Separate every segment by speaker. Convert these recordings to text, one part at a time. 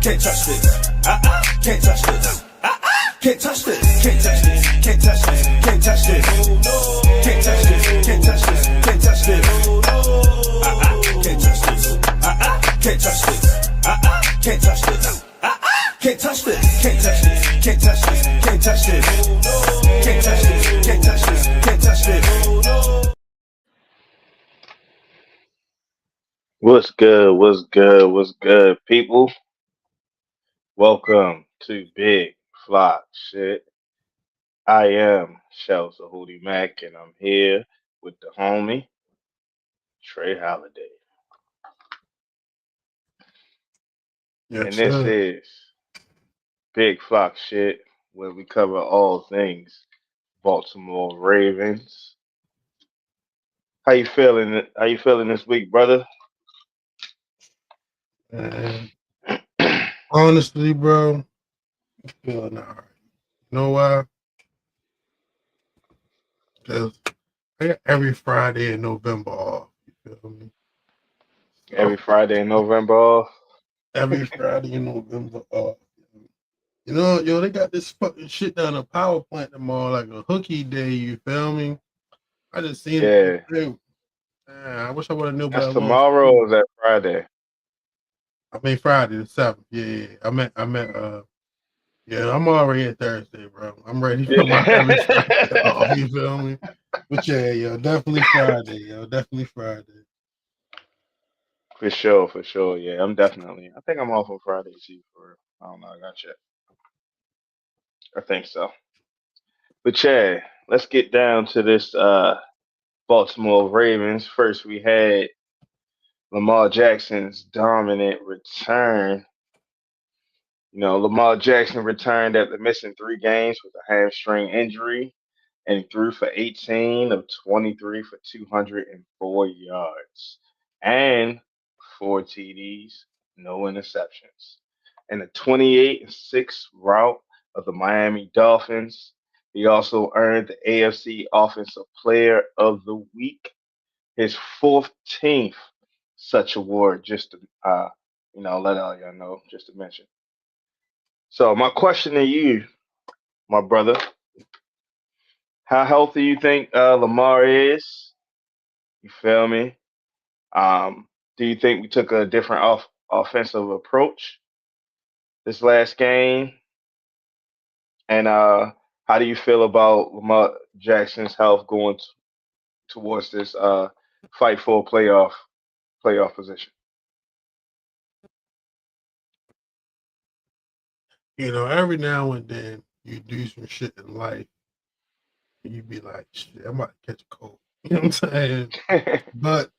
Speaker 1: Can't touch this. Can't touch this. Can't touch this. Can't touch this. Can't touch this. Can't touch this. Can't touch this. Can't touch this. Can't touch this. Can't touch this. Can't touch this. Can't touch this. Can't touch this. Can't touch this. Can't touch this. Can't touch this. Can't touch this. Can't touch this. Can't touch this.
Speaker 2: What's good? What's good? What's good, people? Welcome to Big Flock Shit. I am Shells Hoodie Mac, and I'm here with the homie Trey Holiday.
Speaker 3: Yes,
Speaker 2: And this
Speaker 3: sir.
Speaker 2: is Big Flock Shit, where we cover all things Baltimore Ravens. How you feeling? How you feeling this week, brother?
Speaker 3: And honestly, bro, I'm feeling all right. You know why? Because I got every Friday in November off. You feel me?
Speaker 2: Every
Speaker 3: So
Speaker 2: Friday in November off.
Speaker 3: every Friday in November off. You know, yo, they got this fucking shit down the power plant tomorrow, like a hooky day. You feel me? I just seen it
Speaker 2: Yeah,
Speaker 3: today. Man, I wish I would have knew
Speaker 2: that's
Speaker 3: about a little
Speaker 2: tomorrow
Speaker 3: school.
Speaker 2: or is that Friday?
Speaker 3: I mean Friday the 7th. Yeah. Yeah, I'm already at Thursday, bro. I'm ready for my every Friday off. You feel me? But yeah, yo, definitely Friday, yo, definitely Friday.
Speaker 2: For sure, for sure. Yeah, I'm definitely. I think I'm off on Friday too. For I don't know. I got check. I think so. But yeah, let's get down to this Baltimore Ravens. First, we had Lamar Jackson's dominant return. Lamar Jackson returned after missing 3 games with a hamstring injury and threw for 18 of 23 for 204 yards and 4 TDs, no interceptions. In a 28-6 rout of the Miami Dolphins, he also earned the AFC Offensive Player of the Week, his 14th such award, just to let all y'all know, just to mention. So my question to you, my brother, how healthy you think Lamar is? You feel me? Do you think we took a different offensive approach this last game? And how do you feel about Lamar Jackson's health going towards this fight for a playoff position?
Speaker 3: You know, every now and then you do some shit in life and you be like, shit, I'm about to catch a cold. You know what I'm saying? But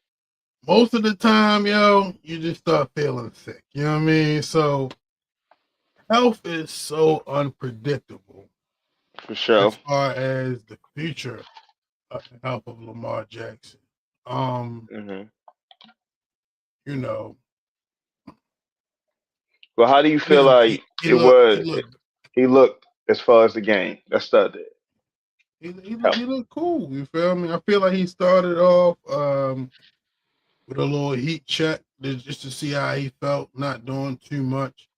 Speaker 3: most of the time, yo, you just start feeling sick. You know what I mean? So health is so unpredictable
Speaker 2: For sure.
Speaker 3: as far as the future of the health of Lamar Jackson. Um,
Speaker 2: hmm
Speaker 3: you know,
Speaker 2: Well, how do you
Speaker 3: you
Speaker 2: feel
Speaker 3: know, he,
Speaker 2: like
Speaker 3: he
Speaker 2: it
Speaker 3: looked he
Speaker 2: was?
Speaker 3: looked
Speaker 2: He looked as far as the game. Let's start there.
Speaker 3: he looked cool. You feel me? I feel like he started off with a little heat check just to see how he felt, not doing too much.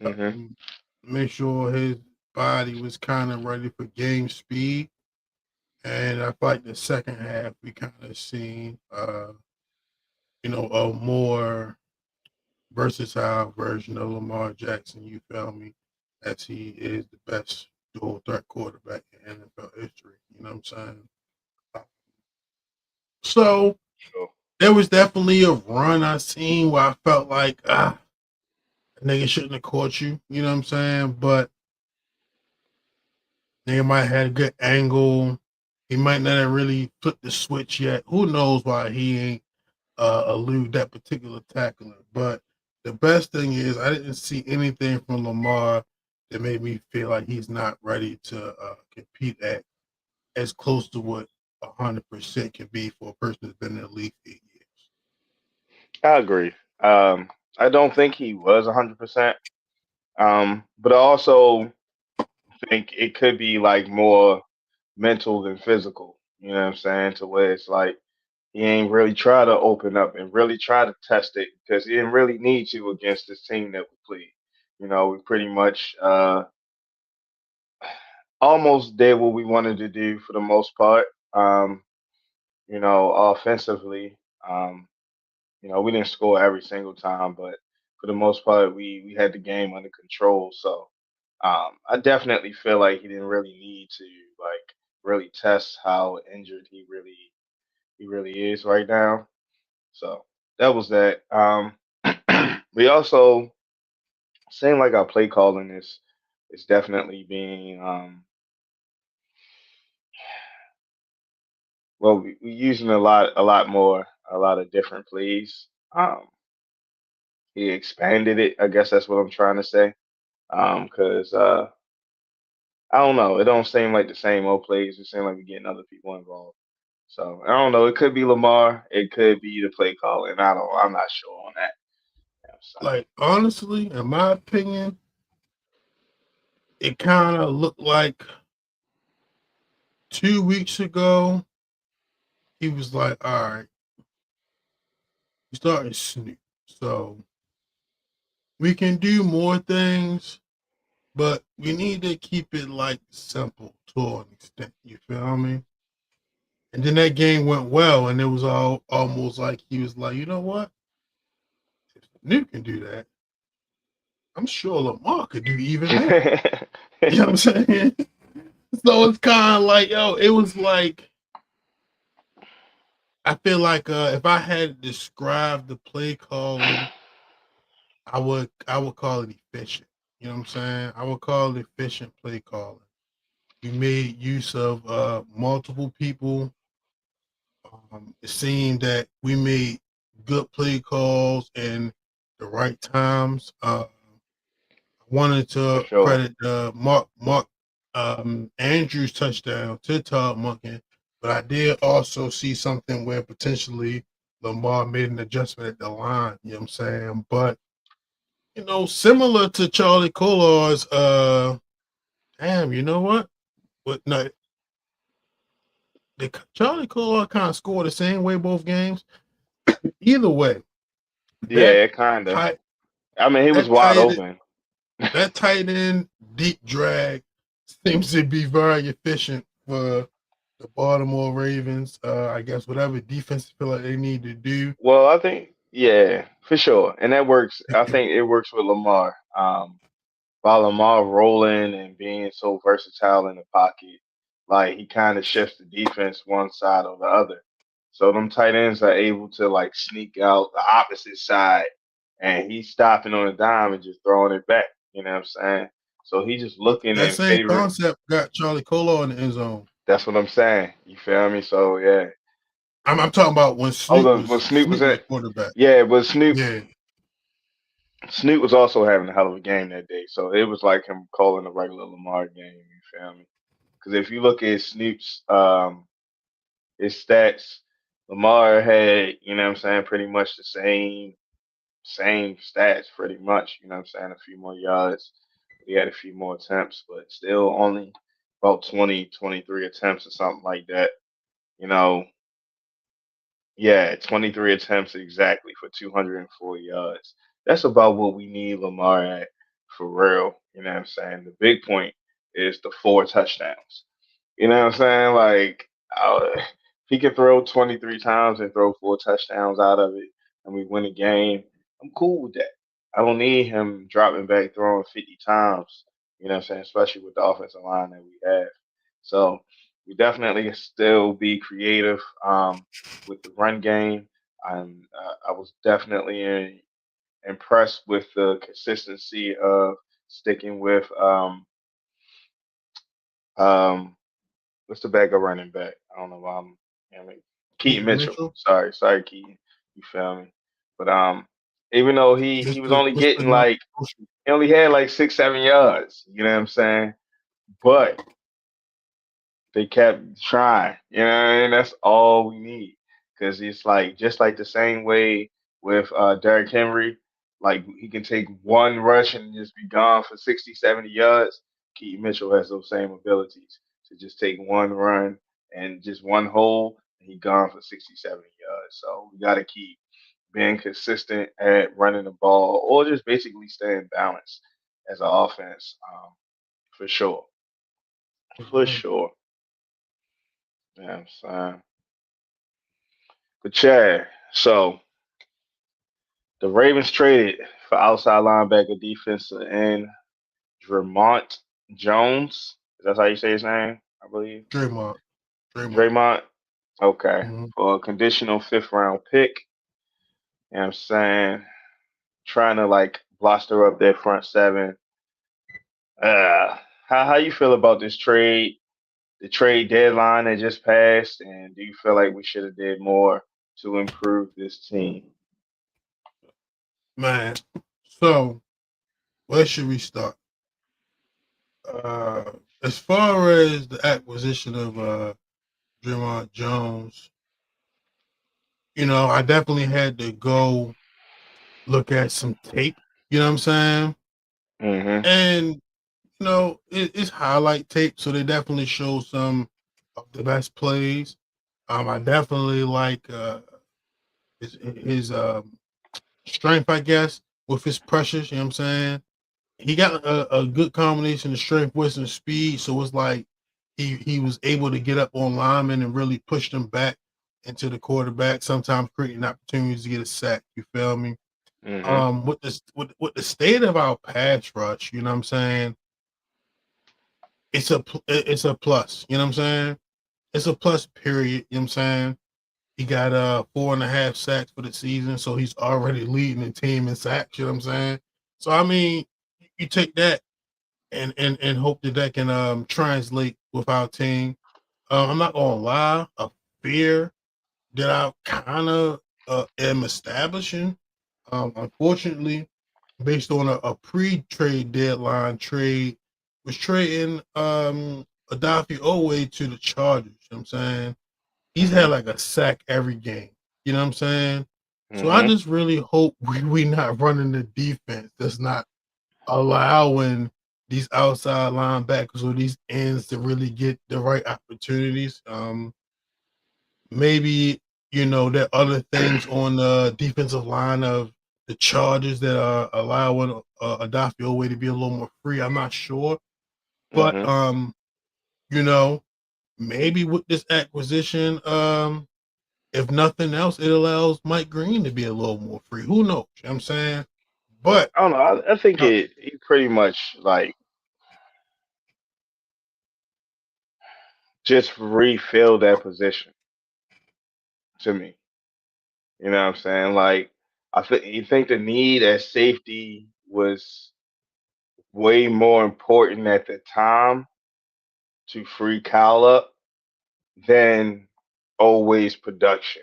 Speaker 2: hmm
Speaker 3: Um, make sure his body was kind of ready for game speed. And I feel like the second half we kind of seen a more versatile version of Lamar Jackson, you feel me, as he is the best dual threat quarterback in NFL history. You know what I'm saying? So
Speaker 2: Sure.
Speaker 3: there was definitely a run I seen where I felt like, nigga shouldn't have caught you. You know what I'm saying? But nigga might have had a good angle. He might not have really flipped the switch yet. Who knows why he ain't elude that particular tackler. But the best thing is I didn't see anything from Lamar that made me feel like he's not ready to compete at as close to what 100% can be for a person that's been in the league for 8 years.
Speaker 2: I agree. I don't think he was 100%. But I also think it could be like more mental than physical. You know what I'm saying? To where it's like he ain't really try to open up and really try to test it because he didn't really need to against this team that we played. We pretty much almost did what we wanted to do for the most part. Um, Offensively, um, we didn't score every single time, but for the most part, we had the game under control. So I definitely feel like he didn't really need to like really test how injured he really is right now. So that was that. We also seem like our play calling is definitely being well, we using a lot more, a lot of different plays. He expanded it. I guess that's what I'm trying to say. Because I don't know, it don't seem like the same old plays. It seems like we're getting other people involved. So I don't know. It could be Lamar. It could be the play calling. I'm not sure on that. So,
Speaker 3: Like honestly, in my opinion, it kind of looked like 2 weeks ago he was like, "All right, we starting Snoop, so we can do more things, but we need to keep it like simple to an extent." You feel me? And then that game went well, and it was all almost like he was like, "You know what? If Snoop can do that, I'm sure Lamar could do even better." You know what I'm saying? So it's kind of like, yo, it was like I feel like if I had to describe the play calling, I would call it efficient. You know what I'm saying? I would call it efficient play calling. We made use of multiple people. It seemed that we made good play calls and the right times. I wanted
Speaker 2: for
Speaker 3: to
Speaker 2: sure.
Speaker 3: credit Mark Andrews touchdown to Todd Monken, but I did also see something where potentially Lamar made an adjustment at the line. You know what I'm saying? But similar to Charlie Collar's, damn, you know what? But no, Charlie Collar kind of scored the same way both games. Either way, that
Speaker 2: Yeah, kinda.
Speaker 3: tight,
Speaker 2: I mean, he was
Speaker 3: that
Speaker 2: wide
Speaker 3: tight,
Speaker 2: open.
Speaker 3: that tight end deep drag seems to be very efficient for the Baltimore Ravens. I guess whatever defense feel like they need to do.
Speaker 2: Well, I think yeah, for sure, and that works. I think it works with Lamar. By Lamar rolling and being so versatile in the pocket, like he kind of shifts the defense one side or the other. So them tight ends are able to like sneak out the opposite side, and he's stopping on a dime and just throwing it back. You know what I'm saying? So he's just looking
Speaker 3: That
Speaker 2: in
Speaker 3: same
Speaker 2: favor.
Speaker 3: concept got Charlie Kolar in the end zone.
Speaker 2: That's what I'm saying. You feel me? So yeah.
Speaker 3: I'm talking about when
Speaker 2: Oh,
Speaker 3: Snoop
Speaker 2: when
Speaker 3: was
Speaker 2: Snoop was
Speaker 3: Snoop was
Speaker 2: at,
Speaker 3: quarterback.
Speaker 2: yeah, but Snoop
Speaker 3: Yeah,
Speaker 2: Snoop was also having a hell of a game that day. So it was like him calling a regular Lamar game. You feel me? Because if you look at Snoop's his stats, Lamar had, what I'm saying, pretty much the same stats pretty much, what I'm saying, a few more yards. He had a few more attempts, but still only about 20, 23 attempts or something like that. You know, yeah, 23 attempts exactly for 204 yards. That's about what we need Lamar at for real. You know what I'm saying? The big point is the 4 touchdowns. You know what I'm saying? Like, he can throw 23 times and throw 4 touchdowns out of it, and we win a game. I'm cool with that. I don't need him dropping back throwing 50 times. You know what I'm saying? Especially with the offensive line that we have. So we definitely can still be creative with the run game. I was definitely impressed with the consistency of sticking with um, what's the backup running back? I don't know why I mean, Keaton
Speaker 3: Keaton
Speaker 2: Mitchell.
Speaker 3: Mitchell.
Speaker 2: Sorry, Keaton. You feel me? But even though he was
Speaker 3: Mister
Speaker 2: only
Speaker 3: Mister
Speaker 2: getting
Speaker 3: Non.
Speaker 2: like he only had like 6, 7 yards. You know what I'm saying? But they kept trying. You know what I mean? That's all we need. Because it's like just like the same way with Derrick Henry, like he can take one rush and just be gone for 60, 70 yards. Keaton Mitchell has those same abilities to just take one run and just one hole, and he gone for 60, 70 yards. So we got to keep being consistent at running the ball or just basically staying balanced. as an offense, for sure, for sure. Yeah, so, but Chad, so the Ravens traded for outside linebacker defensive end Vermont Jones. Is that how you say his name? I believe
Speaker 3: Draymond. Draymond.
Speaker 2: Draymond. Okay,
Speaker 3: Mhm.
Speaker 2: for a conditional fifth round pick. You know what I'm saying? Trying to like bluster up their front seven. How you feel about this trade? The trade deadline that just passed, and do you feel like we should have did more to improve this team?
Speaker 3: Man. So where should we start? Uh, as far as the acquisition of Draymond Jones, I definitely had to go look at some tape. You know what I'm saying?
Speaker 2: Mm-hmm.
Speaker 3: And it's highlight tape, so they definitely show some of the best plays. I definitely like his strength, I guess, with his pressures. You know what I'm saying? He got a good combination of strength, wisdom, and speed. So it's like he was able to get up on linemen and really push them back into the quarterback. Sometimes creating opportunities to get a sack. You feel me?
Speaker 2: Mm-hmm.
Speaker 3: With the state of our pass rush, you know what I'm saying? It's a plus. You know what I'm saying? It's a plus. Period. You know what I'm saying? He got 4.5 sacks for the season, so he's already leading the team in sacks. You know what I'm saying? So I mean, you take that and hope that that can translate with our team. I'm not gonna lie, a fear that I kind of am establishing. Unfortunately, based on a pre-trade deadline trade, was trading Adafi Owe to the Chargers. You know what I'm saying? He's had
Speaker 2: Mm-hmm.
Speaker 3: like a sack every game. You know what I'm saying? So I
Speaker 2: Mm-hmm.
Speaker 3: just really hope we not running the defense that's not allowing these outside linebackers or these ends to really get the right opportunities. Maybe there are other things on the defensive line of the Chargers that are allowing Adafio way to be a little more free. I'm not sure, but
Speaker 2: Mm-hmm.
Speaker 3: you know, maybe with this acquisition, if nothing else, it allows Mike Green to be a little more free. Who knows? You know what I'm saying, but
Speaker 2: I don't know. I think
Speaker 3: uh,
Speaker 2: he pretty much like just refilled that position to me. You know what I'm saying? Like I think you think the need at safety was way more important at the time to free Kyle up than always production.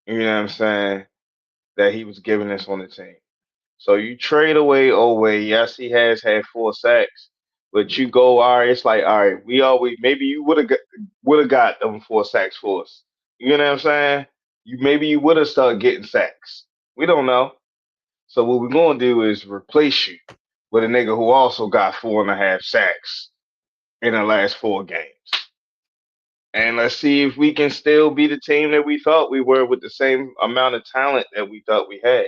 Speaker 2: You know what I'm saying? That he was giving us on the team. So you trade away Owe. Yes, he has had 4 sacks, but you go, all right. It's like, all right, we always maybe you would have got them 4 sacks for us. You know what I'm saying? You would have started getting sacks. We don't know. So what we're gonna do is replace you with a nigga who also got 4.5 sacks in the last 4 games. And let's see if we can still be the team that we thought we were with the same amount of talent that we thought we had.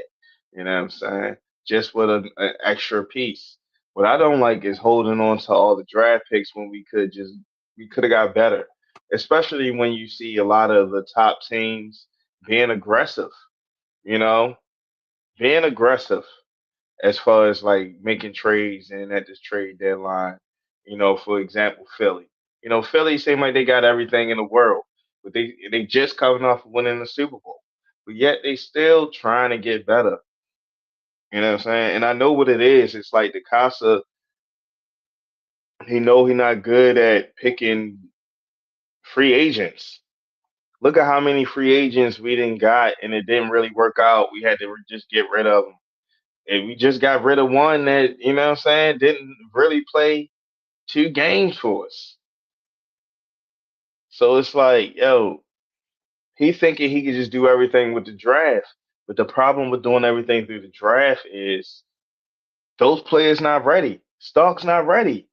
Speaker 2: You know what I'm saying? Just with an extra piece. What I don't like is holding on to all the draft picks when we could have got better. Especially when you see a lot of the top teams being aggressive, you know, being aggressive as far as like making trades and at this trade deadline. For example, Philly. Philly seem like they got everything in the world, but they just coming off of winning the Super Bowl, but yet they still trying to get better. You know what I'm saying? And I know what it is. It's like the Casa. He know he not good at picking free agents. Look at how many free agents we didn't got, and it didn't really work out. We had to just get rid of them. And we just got rid of one that, you know what I'm saying, didn't really play 2 games for us. So it's like, yo, he thinking he could just do everything with the draft. But the problem with doing everything through the draft is those players not ready. Stark's not ready.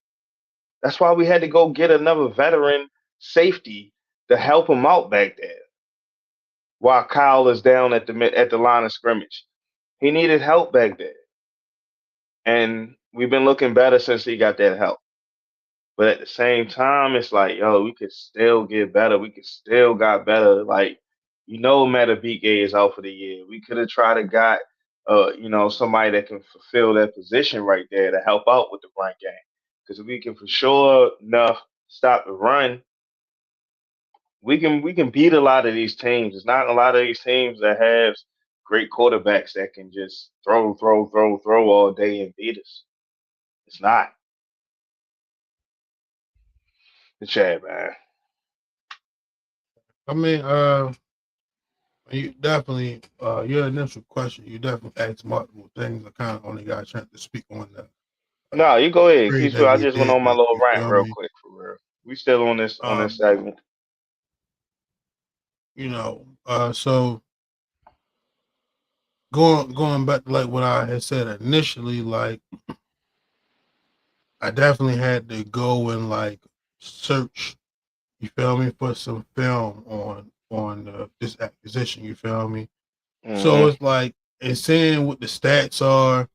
Speaker 2: That's why we had to go get another veteran safety to help him out back there while Kyle is down at the line of scrimmage. He needed help back there. And we've been looking better since he got that help. But at the same time, it's like, yo, we could still get better. We could still got better. Like, Matabike is out for the year. We could have tried to got, somebody that can fulfill that position right there to help out with the run game. Because if we can for sure enough stop the run, we can beat a lot of these teams. It's not a lot of these teams that have great quarterbacks that can just throw, throw, throw, throw all day and beat us. It's not. The Chad, man.
Speaker 3: I mean, you definitely, your initial question, you definitely asked multiple things. I kind of only got a chance to speak on uh,
Speaker 2: No, you go
Speaker 3: the
Speaker 2: ahead.
Speaker 3: trade
Speaker 2: Keep.
Speaker 3: that
Speaker 2: I
Speaker 3: we
Speaker 2: just went
Speaker 3: did
Speaker 2: on my
Speaker 3: make.
Speaker 2: little
Speaker 3: You
Speaker 2: rant
Speaker 3: feel
Speaker 2: real
Speaker 3: me?
Speaker 2: quick for real. We still on this
Speaker 3: Um,
Speaker 2: segment.
Speaker 3: so going back to like what I had said initially, like I definitely had to go and like search. You feel me, for some film on this acquisition. You feel me? So
Speaker 2: Hmm.
Speaker 3: it's like, and seeing what the stats are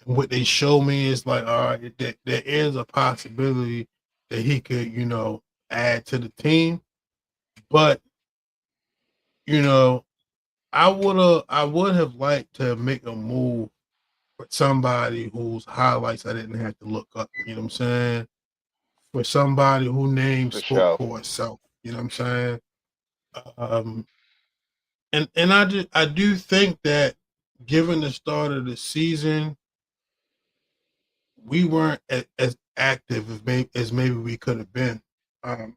Speaker 3: and what they show me, it's like, all right, there is a possibility that he could, add to the team. But, you know, I would have liked to make a move for somebody whose highlights I didn't have to look up. You know what I'm saying? For somebody whose name
Speaker 2: For
Speaker 3: spoke
Speaker 2: sure.
Speaker 3: for itself. You know what I'm saying? Um, and I do think that given the start of the season, we weren't as active as maybe we could have been. Um,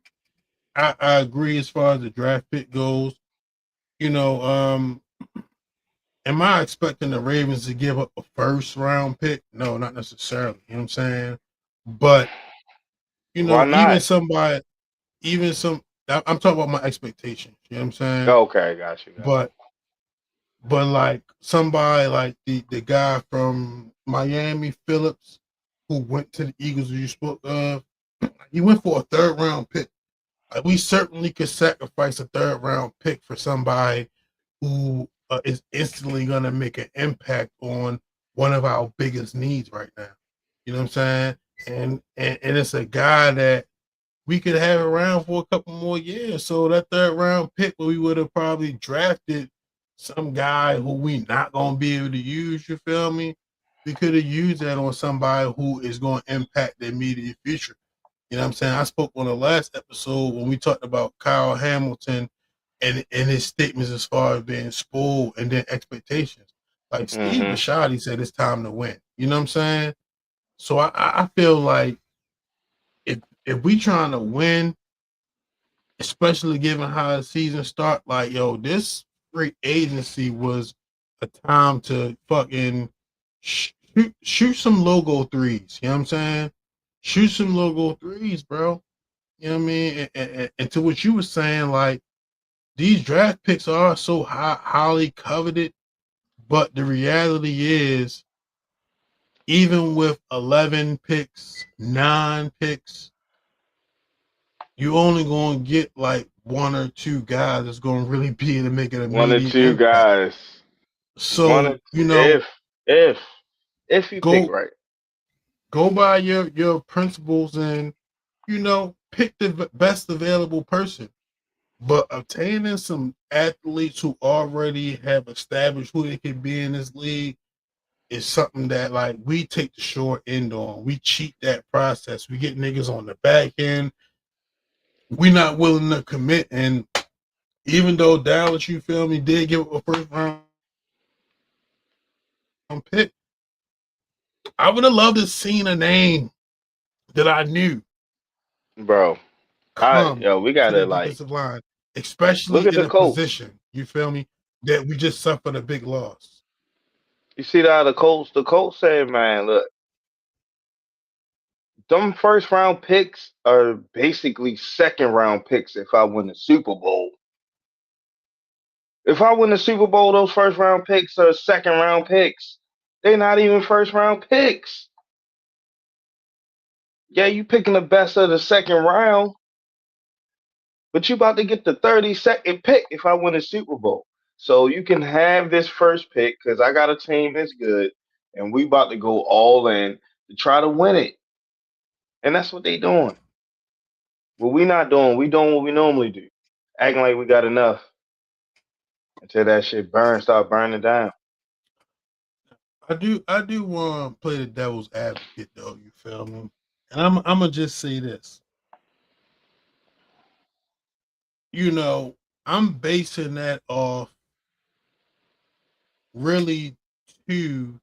Speaker 3: I agree as far as the draft pick goes. You know, am I expecting the Ravens to give up a first round pick? No, not necessarily. You know what I'm saying? But
Speaker 2: Why
Speaker 3: even
Speaker 2: not?
Speaker 3: somebody, even some, I'm talking about my expectations. You know what I'm saying?
Speaker 2: Okay, got you, got
Speaker 3: But like somebody like the guy from Miami, Phillips, who went to the Eagles, who you spoke of, he went for a third round pick. We certainly could sacrifice a third round pick for somebody who is instantly going to make an impact on one of our biggest needs right now. You know what I'm saying? And it's a guy that we could have around for a couple more years. So that third round pick, where we would have probably drafted some guy who we not gonna be able to use. You feel me? We could have used that on somebody who is going to impact the immediate future. You know what I'm saying? I spoke on the last episode when we talked about Kyle Hamilton and his statements as far as being spoiled and then expectations. Like
Speaker 2: you.
Speaker 3: Steve
Speaker 2: Hmm.
Speaker 3: Bisciotti said, it's time to win. You know what I'm saying? So I feel like if we trying to win, especially given how the season start, like yo, this free agency was a time to fucking shoot some logo threes. You know what I'm saying? Shoot some logo threes, bro. You know what I mean? And to what you were saying, like these draft picks are so highly coveted, but the reality is, even with 11 picks, 9 picks, you only going to get like one or two guys that's going to really be able to make an
Speaker 2: One or
Speaker 3: immediate
Speaker 2: two
Speaker 3: impact.
Speaker 2: guys. One or
Speaker 3: So
Speaker 2: two. If if you pick
Speaker 3: go
Speaker 2: right.
Speaker 3: by your principles and pick the best available person. But obtaining some athletes who already have established who they can be in this league is something that like we take the short end on. We cheat that process. We get niggas on the back end. We not willing to commit. And even though Dallas, you feel me, did give up a first round pick, I would have loved to seen a name that I knew
Speaker 2: Bro.
Speaker 3: come
Speaker 2: We
Speaker 3: to the
Speaker 2: gotta like
Speaker 3: defensive line,
Speaker 2: look
Speaker 3: especially
Speaker 2: at
Speaker 3: in
Speaker 2: the
Speaker 3: a
Speaker 2: Colts.
Speaker 3: position, you feel me, that we just suffered a big loss.
Speaker 2: You see that the Colts? The Colts said, man, look, them first round picks are basically second round picks if I win the Super Bowl. If I win the Super Bowl, those first round picks are second round picks. They're not even first round picks. Yeah, you picking the best of the second round, but you about to get the 32nd pick if I win the Super Bowl. So you can have this first pick because I got a team that's good, and we about to go all in. to try to win it, and that's what they doing. What we not doing, we doing what we normally do, acting like we got enough until that shit start burning down.
Speaker 3: I do want to play the devil's advocate though. You feel me? And I'm gonna just say this. You know, I'm basing that off really two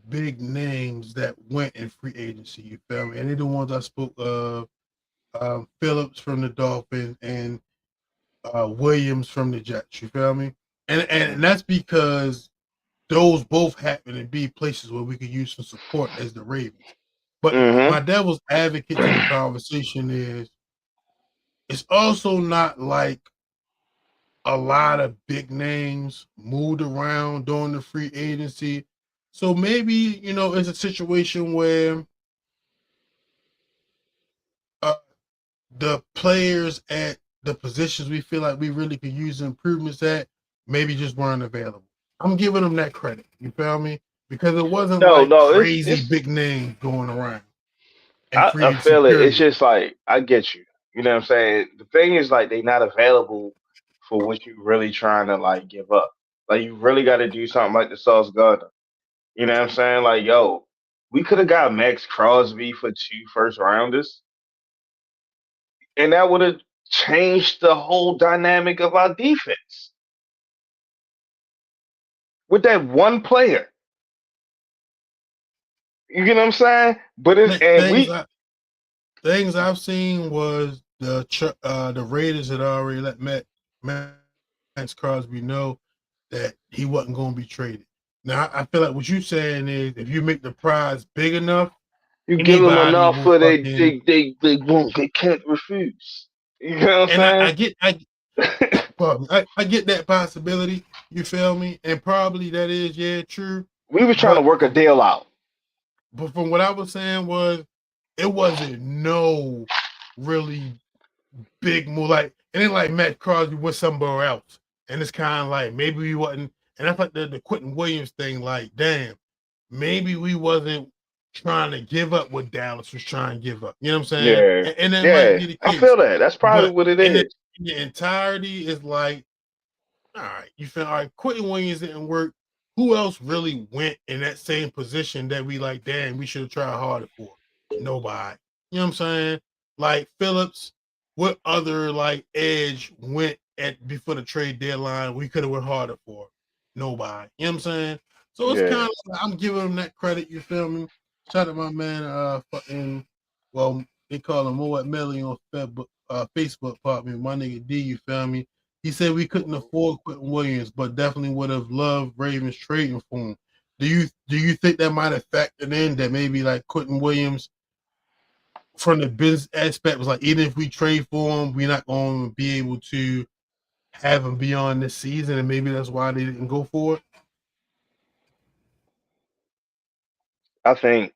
Speaker 3: big names that went in free agency. You feel me? And they're the ones I spoke of. Phillips from the Dolphins and Williams from the Jets. You feel me? And that's because those both happen to be places where we could use some support as the Ravens. But my
Speaker 2: Mm-hmm.
Speaker 3: devil's advocate to the conversation is it's also not like a lot of big names moved around during the free agency. So maybe, it's a situation where uh, the players at the positions we feel like we really could use improvements at maybe just weren't available. I'm giving them that credit. You feel me? Because it wasn't
Speaker 2: No,
Speaker 3: like
Speaker 2: no,
Speaker 3: crazy
Speaker 2: it's
Speaker 3: big names going around in
Speaker 2: I,
Speaker 3: free
Speaker 2: I
Speaker 3: agency
Speaker 2: feel it. It's
Speaker 3: period.
Speaker 2: just like I get you. You know what I'm saying? The thing is like they not available for what you really trying to like give up. Like you really got to do something like the Sauce Gardner. You know what I'm saying? Like yo, we could have got Max Crosby for 2 first rounders, and that would have changed the whole dynamic of our defense with that one player. You get what I'm saying? But it's and
Speaker 3: Things
Speaker 2: we
Speaker 3: I things I've seen was the Raiders had already let Max Crosby know that he wasn't going to be traded. Now I feel like what you're saying is if you make the prize big enough,
Speaker 2: you give them
Speaker 3: anybody
Speaker 2: enough
Speaker 3: will
Speaker 2: for
Speaker 3: fucking.
Speaker 2: they can't refuse. You know what
Speaker 3: And I
Speaker 2: I'm
Speaker 3: get
Speaker 2: saying?
Speaker 3: I get that possibility. You feel me? And probably that is true.
Speaker 2: We was trying to
Speaker 3: But
Speaker 2: work a deal out.
Speaker 3: from what I was saying was it wasn't no really big move. Like it ain't like Matt Crosby went somewhere else. And it's kind of like maybe we wasn't. And that's like the Quentin Williams thing. Like, damn, maybe we wasn't trying to give up what Dallas was trying to give up. You know what I'm saying?
Speaker 2: Yeah,
Speaker 3: And that might
Speaker 2: yeah.
Speaker 3: be the
Speaker 2: I
Speaker 3: case.
Speaker 2: feel that. That's probably
Speaker 3: But
Speaker 2: what it
Speaker 3: in
Speaker 2: is.
Speaker 3: the entirety, is like, all right, you feel all right. Quentin Williams didn't work. Who else really went in that same position that we like? Damn, we should have tried harder for. Nobody. You know what I'm saying? Like Phillips, what other like edge went at before the trade deadline? We could have went harder for. Nobody. You know what I'm saying? So it's kind
Speaker 2: Yeah.
Speaker 3: of like I'm giving him that credit. You feel me? Shout out my man. Fucking. Well, they call him Moet Melly on Facebook. Pop me, my nigga D. You feel me? He said we couldn't afford Quentin Williams, but definitely would have loved Ravens trading for him. Do you think that might have factored in that maybe like Quentin Williams from the business aspect was like even if we trade for him, we're not going to be able to have him beyond this season, and maybe that's why they didn't go for it.
Speaker 2: I think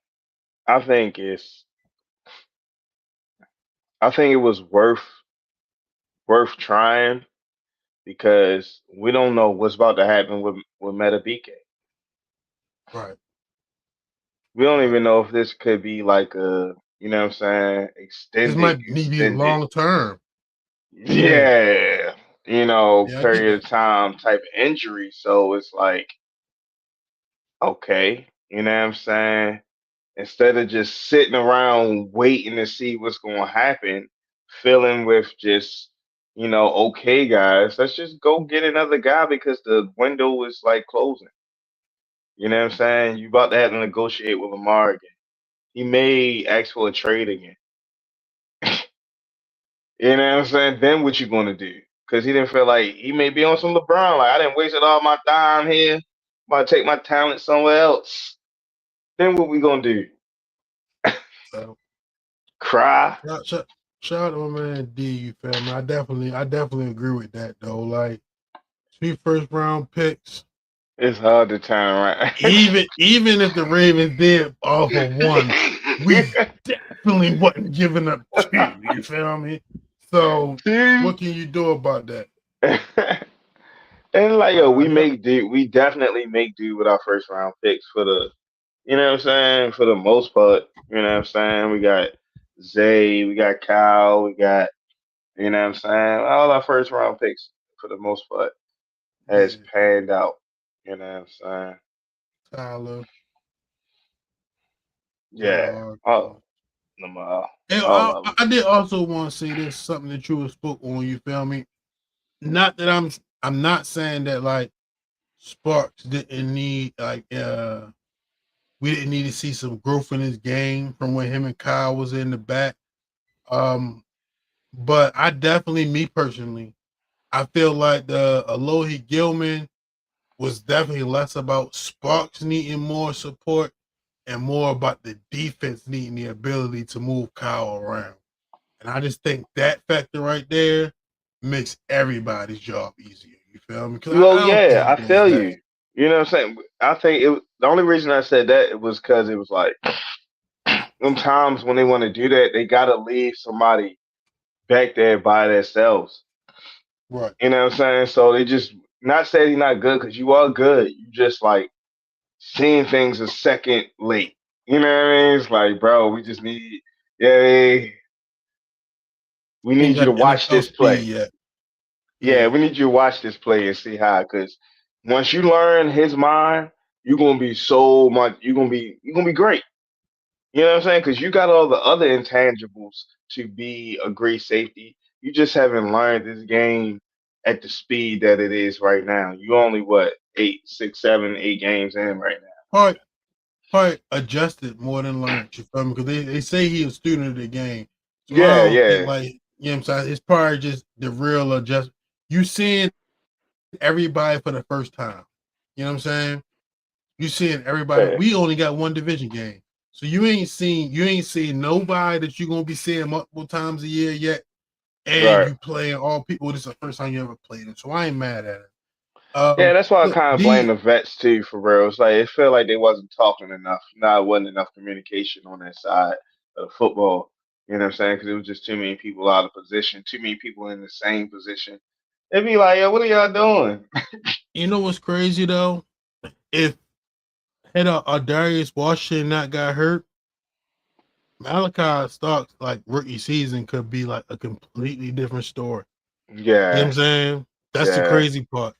Speaker 2: I think it's I think it was worth trying because we don't know what's about to happen with Metabike.
Speaker 3: Right,
Speaker 2: We don't
Speaker 3: right.
Speaker 2: even know if this could be like a what I'm saying,
Speaker 3: This
Speaker 2: extended
Speaker 3: might need to be
Speaker 2: extended
Speaker 3: long term. Yeah,
Speaker 2: yeah,
Speaker 3: yeah, I get
Speaker 2: period
Speaker 3: that.
Speaker 2: of time type of injury. So it's like, okay, you know what I'm saying? Instead of just sitting around waiting to see what's going to happen, filling with just, okay guys, let's just go get another guy because the window is like closing. You know what I'm saying? You about to have to negotiate with Lamar again. He may ask for a trade again. You know what I'm saying? Then what you gonna do? Because he didn't feel like he may be on some LeBron. Like I didn't waste all my time here. I'm about to take my talent somewhere else. Then what we gonna do?
Speaker 3: So
Speaker 2: Cry?
Speaker 3: shout, shout, shout out to my man D. You feel me? I definitely agree with that though. Like 2 first-round picks.
Speaker 2: It's hard to turn around.
Speaker 3: Even if the Ravens did offer one, we definitely wasn't giving up two. You feel me? So
Speaker 2: See?
Speaker 3: what can you do about that?
Speaker 2: And like yo, we
Speaker 3: Yep.
Speaker 2: make do. We definitely make do with our first round picks for the You know what I'm saying? For the most part, you know what I'm saying? We got Zay, we got Kyle, we got, you know what I'm saying? All our first round picks, for the most part, has
Speaker 3: Yeah,
Speaker 2: panned out. You know what I'm saying?
Speaker 3: Tyler,
Speaker 2: Yeah.
Speaker 3: Lamar.
Speaker 2: All them,
Speaker 3: And
Speaker 2: all of them.
Speaker 3: I did also want to say this something that you spoke on. You feel me? Not that I'm not saying that like Sparks didn't need we didn't need to see some growth in his game from when him and Kyle was in the back. Um, but I definitely, me personally, I feel like the Alohi Gilman was definitely less about Sparks needing more support and more about the defense needing the ability to move Kyle around. And I just think that factor right there makes everybody's job easier. You feel me? Because
Speaker 2: Well,
Speaker 3: I don't think
Speaker 2: yeah,
Speaker 3: he
Speaker 2: I
Speaker 3: goes
Speaker 2: feel
Speaker 3: back.
Speaker 2: you. You know what I'm saying? I think the only reason I said that it was because it was like sometimes when they want to do that, they gotta leave somebody back there by themselves.
Speaker 3: Right.
Speaker 2: You know what I'm saying? So they just not saying he's not good because you are good. You just like seeing things a second late. You know what I mean? It's like, bro, we just need, yeah, we
Speaker 3: He ain't
Speaker 2: need you
Speaker 3: got
Speaker 2: to
Speaker 3: the
Speaker 2: watch
Speaker 3: NFL
Speaker 2: this
Speaker 3: speed
Speaker 2: play.
Speaker 3: yet.
Speaker 2: Yeah,
Speaker 3: Yeah.
Speaker 2: we need you to watch this play and see how. Because once you learn his mind, you're gonna be so much. You're gonna be great. You know what I'm saying? Because you got all the other intangibles to be a great safety. You just haven't learned this game at the speed that it is right now. You only what 8, 6, 7, 8 games in right now.
Speaker 3: Probably, probably adjusted more than learned. You feel me? Because they say he a student of the game. So I
Speaker 2: Yeah,
Speaker 3: don't think
Speaker 2: yeah,
Speaker 3: like, you know what I'm saying? It's probably just the real adjustment. You seeing everybody for the first time. You know what I'm saying? You seeing everybody.
Speaker 2: yeah.
Speaker 3: We only got one division game. So you ain't seen nobody that you're gonna be seeing multiple times a year yet. And
Speaker 2: Right.
Speaker 3: you playing all people. This is the first time you ever played them. So I ain't mad at it.
Speaker 2: Yeah, that's why I
Speaker 3: Look,
Speaker 2: kind of blame
Speaker 3: D,
Speaker 2: the vets too, for real. It's like it felt like they wasn't talking enough. Not wasn't enough communication on that side of football. You know what I'm saying? Because it was just too many people out of position, too many people in the same position. They'd be like, "Yo, what are y'all doing?"
Speaker 3: you know what's crazy though? If had a Darius Washington not got hurt, Malachi Starks like rookie season could be like a completely different story. You know what I'm
Speaker 2: Yeah,
Speaker 3: saying? That's the
Speaker 2: yeah.
Speaker 3: crazy part.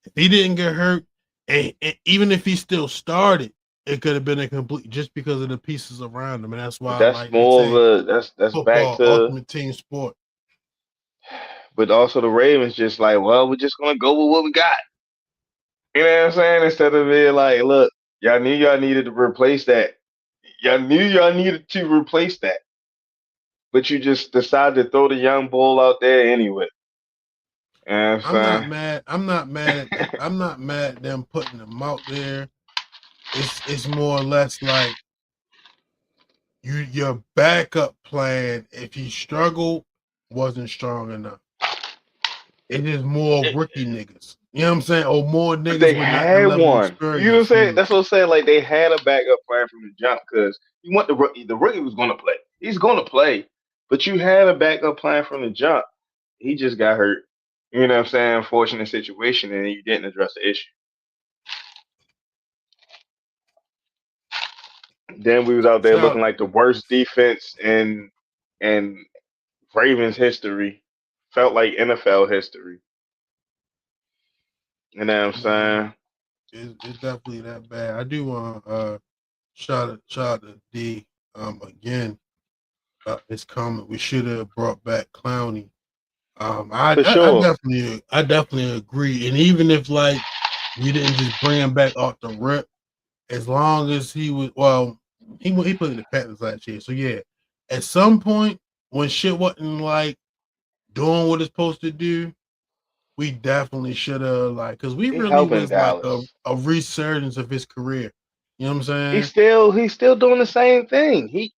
Speaker 3: If he didn't get hurt, and even if he still started, it could have been a complete just because of the pieces around him. And that's
Speaker 2: But
Speaker 3: why,
Speaker 2: that's
Speaker 3: like they
Speaker 2: more of
Speaker 3: say,
Speaker 2: a that's back
Speaker 3: football,
Speaker 2: to.
Speaker 3: ultimate team sport.
Speaker 2: But also the Ravens just like, well, we're just gonna go with what we got. You know what I'm saying? Instead of being like, look, y'all knew y'all needed to replace that. Y'all knew y'all needed to replace that. But you just decided to throw the young bull out there anyway. You know what
Speaker 3: I'm not
Speaker 2: I'm
Speaker 3: mad. I'm not mad at that. I'm not mad at them putting them out there. It's more or less like your backup plan. If he struggled, wasn't strong enough. It is more
Speaker 2: saying?
Speaker 3: rookie niggas. You know what I'm saying? Or more
Speaker 2: But
Speaker 3: niggas
Speaker 2: they
Speaker 3: with not the
Speaker 2: had
Speaker 3: level of
Speaker 2: one. You know what I'm
Speaker 3: experience.
Speaker 2: saying?
Speaker 3: Yeah.
Speaker 2: That's what I'm saying. Like they had a backup plan from the jump because you want the rookie. The rookie was gonna play. He's gonna play. But you had a backup plan from the jump. He just got hurt. You know what I'm saying? Unfortunate situation, and you didn't address the issue. Then we was out there looking
Speaker 3: Shout
Speaker 2: like the worst defense in Ravens history. Felt like NFL history. You know what I'm
Speaker 3: yeah,
Speaker 2: saying?
Speaker 3: it's definitely that bad. I do want shout out to D again. His comment we should have brought back Clowney. I,
Speaker 2: For
Speaker 3: I I
Speaker 2: sure.
Speaker 3: definitely agree. And even if like we didn't just bring him back off the rip, as long as he was he played in the Panthers last year. So yeah, at some point when shit wasn't like doing what it's supposed to do, we definitely should have like because we
Speaker 2: He
Speaker 3: really
Speaker 2: helping
Speaker 3: was like a,
Speaker 2: Dallas.
Speaker 3: a resurgence of his career. You know what I'm
Speaker 2: He's
Speaker 3: saying?
Speaker 2: still he's still doing the same thing. He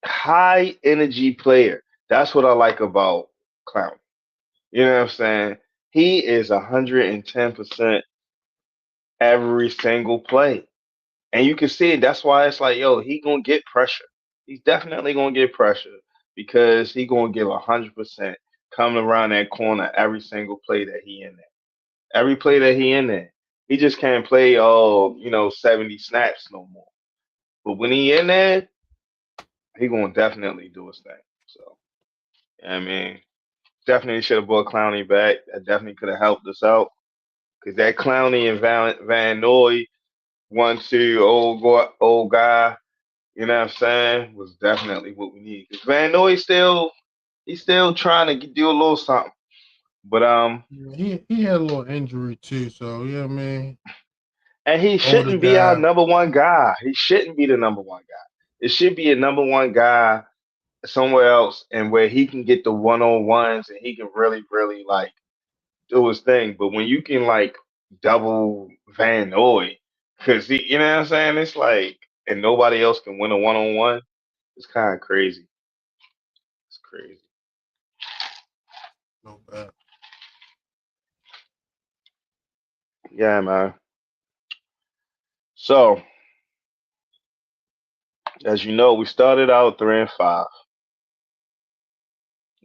Speaker 2: high energy player. That's what I like about Clown. You know what I'm saying? He is 110% every single play. And you can see it. That's why it's like, yo, he gonna get pressure. He's definitely gonna get pressure because he gonna give 100% coming around that corner every single play that he in there. Every play that he in there. He just can't play 70 snaps no more. But when he in there, he gonna definitely do his thing. So I mean, definitely should have brought Clowney back. That definitely could have helped us out because that Clowney and Van Noy 1-2 old guy. You know what I'm saying? Was definitely what we need. Cause Van Noy he's still trying to do a little something. But
Speaker 3: Yeah, he had a little injury too, so yeah, man.
Speaker 2: and he
Speaker 3: Older
Speaker 2: shouldn't be our
Speaker 3: guy.
Speaker 2: number one guy. He shouldn't be the number one guy. It should be a number one guy somewhere else and where he can get the one on ones and he can really, really like do his thing. But when you can like double Van Noy, because he, you know what I'm saying? It's like, and nobody else can win a one on one. It's kind of crazy. It's crazy.
Speaker 3: No bad.
Speaker 2: Yeah, man. So, as you know, we started out 3-5.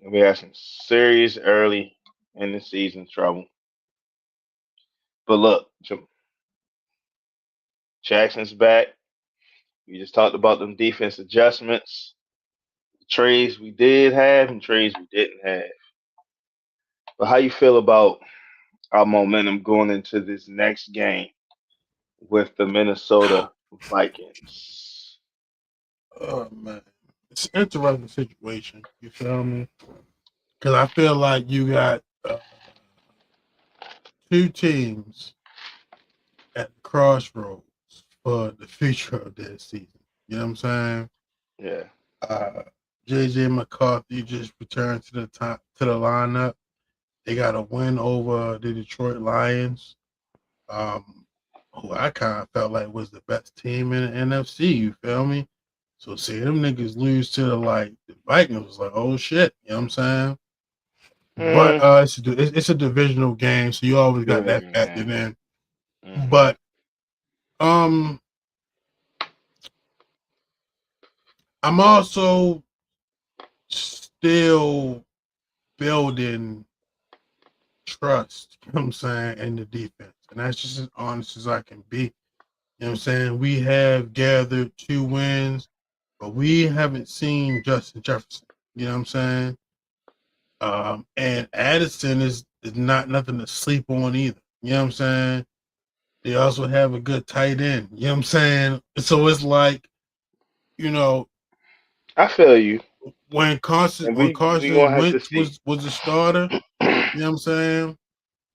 Speaker 2: And we had some serious early in the season trouble. But look, Jackson's back. We just talked about them defense adjustments, trades we did have and trades we didn't have. But how you feel about our momentum going into this next game with the Minnesota Vikings?
Speaker 3: Oh man, it's an interesting situation. You feel me? Because I feel like you got two teams at the crossroads for the future of this season. You know what I'm saying?
Speaker 2: Yeah.
Speaker 3: Uh, JJ McCarthy just returned to the top to the lineup. They got a win over the Detroit Lions, um, who I kind of felt like was the best team in the NFC. You feel me? So seeing them niggas lose to the Vikings was like, oh shit. You know what I'm saying? But
Speaker 2: Mm,
Speaker 3: it's a divisional game, so you always got that
Speaker 2: division
Speaker 3: factored
Speaker 2: game.
Speaker 3: in.
Speaker 2: Hmm.
Speaker 3: But um, I'm also still building trust, you know what I'm saying, in the defense. And that's just as honest as I can be. You know what I'm saying? We have gathered 2 wins, but we haven't seen Justin Jefferson. You know what I'm saying? And Addison is not nothing to sleep on either. You know what I'm saying? They also have a good tight end. You know what I'm saying? So it's like, you know,
Speaker 2: I feel you,
Speaker 3: when Carson
Speaker 2: and
Speaker 3: when
Speaker 2: we gonna
Speaker 3: Carson
Speaker 2: have to
Speaker 3: Wentz
Speaker 2: see.
Speaker 3: was a starter, you know what I'm saying?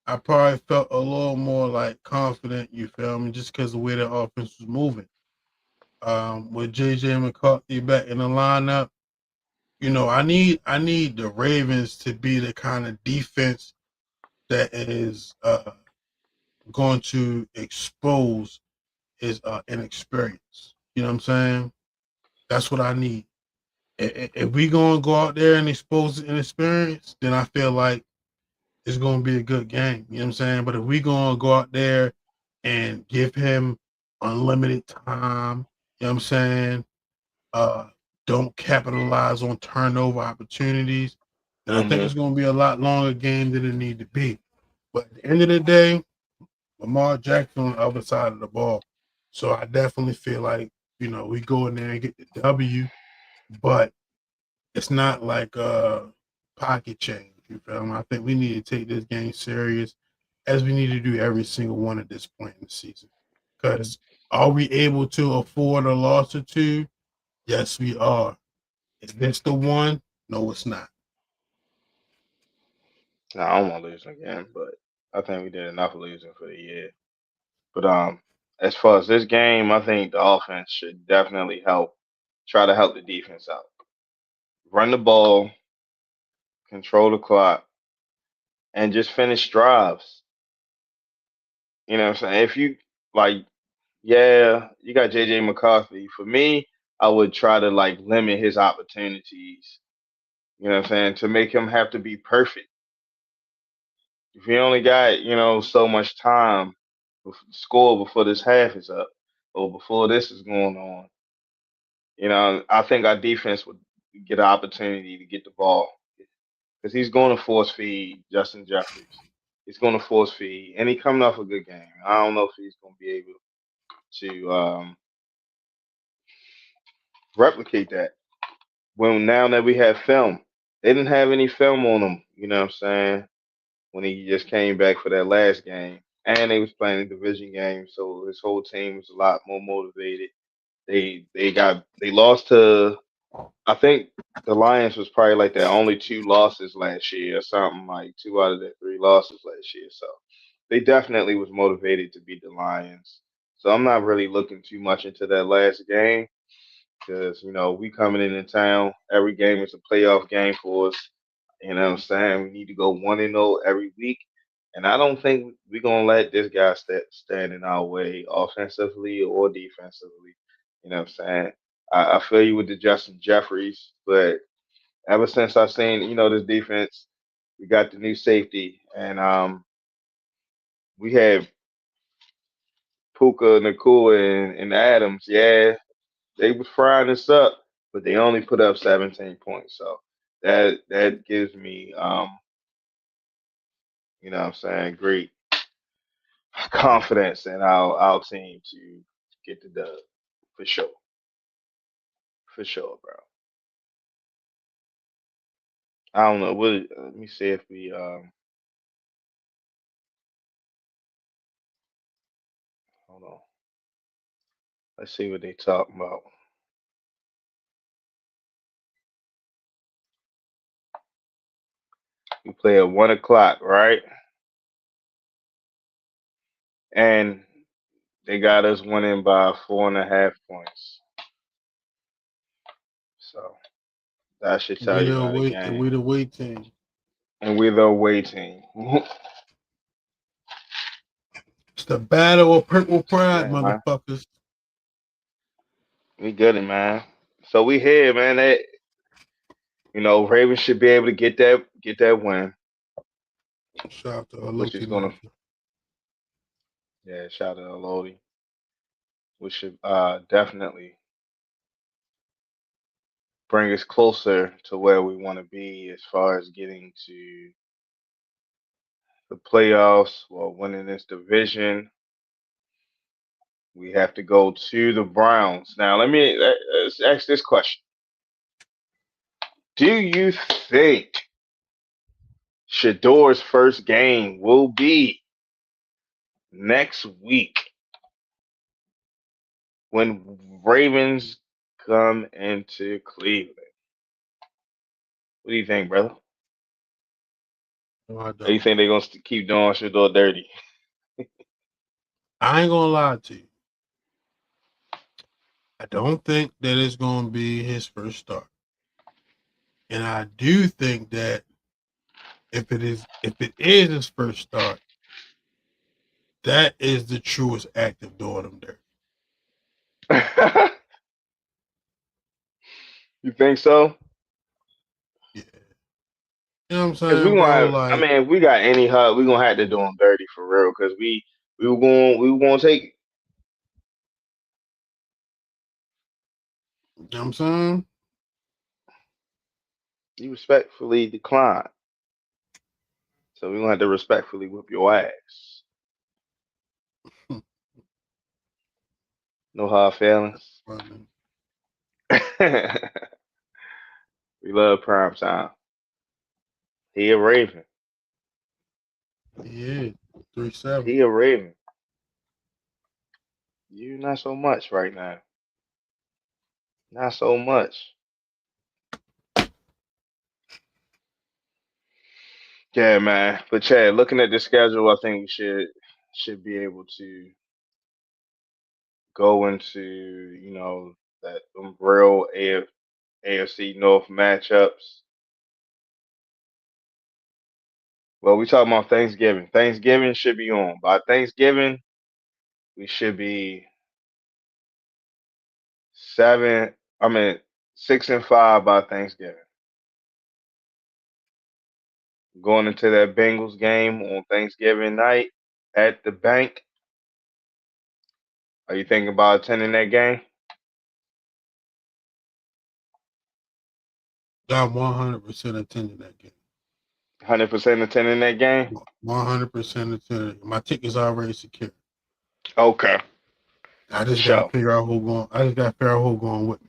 Speaker 3: I probably felt a little more like confident, you feel me, just because the way the offense was moving. With JJ McCarthy back in the lineup, I need the Ravens to be the kind of defense that is going to expose his inexperience. You know what I'm saying? That's what I need. If we gonna go out there and expose his inexperience, then I feel like it's gonna be a good game. You know what I'm saying? But if we gonna go out there and give him unlimited time, you know what I'm saying? Uh, don't capitalize on turnover opportunities, then I think
Speaker 2: Hmm.
Speaker 3: it's gonna be a lot longer game than it need to be. But at the end of the day, Lamar Jackson on the other side of the ball. So I definitely feel like, we go in there and get the W, but it's not like pocket change. You feel me? I think we need to take this game serious as we need to do every single one at this point in the season. Because are we able to afford a loss or two? Yes, we are. Is this the one? No, it's not.
Speaker 2: No, I don't want to lose again, but I think we did enough losing for the year. But as far as this game, I think the offense should definitely try to help the defense out. Run the ball, control the clock, and just finish drives. You know what I'm saying? If you like, yeah, you got JJ McCarthy. For me, I would try to like limit his opportunities. You know what I'm saying? To make him have to be perfect. If he only got, so much time to score before this half is up or before this is going on, I think our defense would get an opportunity to get the ball because he's going to force feed Justin Jeffries. He's going to force feed, and he's coming off a good game. I don't know if he's going to be able to replicate that. When now that we have film, they didn't have any film on him. You know what I'm saying? When he just came back for that last game, and they was playing a division game, so his whole team was a lot more motivated. They lost to, I think the Lions was probably like their only two losses last year or something, like two out of their three losses last year. So they definitely was motivated to beat the Lions. So I'm not really looking too much into that last game because we coming in town. Every game is a playoff game for us. You know what I'm saying? We need to go 1-0 every week. And I don't think we're gonna let this guy stand in our way offensively or defensively. You know what I'm saying? I feel you with the Justin Jeffries, but ever since I've seen, this defense, we got the new safety, and we had Puka, Nakua, and Adams. Yeah, they was frying us up, but they only put up 17 points. So that gives me, what I'm saying, great confidence in our team to get the dub for sure, bro. I don't know. Let me see if we hold on. Let's see what they talking about. We play at 1 o'clock, right? And they got us winning by 4.5 points. So that should tell
Speaker 3: We
Speaker 2: you
Speaker 3: the
Speaker 2: about the
Speaker 3: away,
Speaker 2: game.
Speaker 3: we the away team.
Speaker 2: And we're the away team.
Speaker 3: It's the battle of purple pride,
Speaker 2: Yeah, man.
Speaker 3: motherfuckers.
Speaker 2: We good, man. So we here, man. Ravens should be able to get that win,
Speaker 3: Shout out to
Speaker 2: which is
Speaker 3: Alote
Speaker 2: gonna,
Speaker 3: Nation.
Speaker 2: yeah, shout out to Lodi, which should definitely bring us closer to where we want to be as far as getting to the playoffs or winning this division. We have to go to the Browns. Now, let's ask this question. Do you think Shador's first game will be next week when Ravens come into Cleveland? What do you think, brother?
Speaker 3: No, I
Speaker 2: Or you
Speaker 3: don't.
Speaker 2: think they're gonna keep doing Shador dirty?
Speaker 3: I ain't gonna lie to you. I don't think that it's gonna be his first start. And I do think that if it is his first start, that is the truest act of doing him dirty.
Speaker 2: You think so?
Speaker 3: Yeah. You know what I'm
Speaker 2: Because we
Speaker 3: saying,
Speaker 2: gonna
Speaker 3: bro?
Speaker 2: have, I
Speaker 3: Like,
Speaker 2: mean, if we got any hub, we gonna have to do them dirty for real. Because we were gonna take it.
Speaker 3: you know what I'm saying?
Speaker 2: You respectfully decline. So we gonna have to respectfully whip your ass. No hard feelings.
Speaker 3: Funny.
Speaker 2: We love prime time. He a Raven.
Speaker 3: Yeah. 3-7.
Speaker 2: He a Raven. You not so much right now. Not so much. Yeah, man. But Chad, looking at the schedule, I think we should be able to go into that them real AFC North matchups. Well, we talking about Thanksgiving. Thanksgiving should be on. By Thanksgiving, we should be seven. I mean 6-5 by Thanksgiving. Going into that Bengals game on Thanksgiving night at the bank. Are you thinking about attending that game?
Speaker 3: I'm 100% attending that game.
Speaker 2: 100% attending that game?
Speaker 3: 100% attending. My ticket's already secure.
Speaker 2: Okay,
Speaker 3: I
Speaker 2: for
Speaker 3: just gotta
Speaker 2: sure.
Speaker 3: figure out who going. I just gotta figure out who going with me.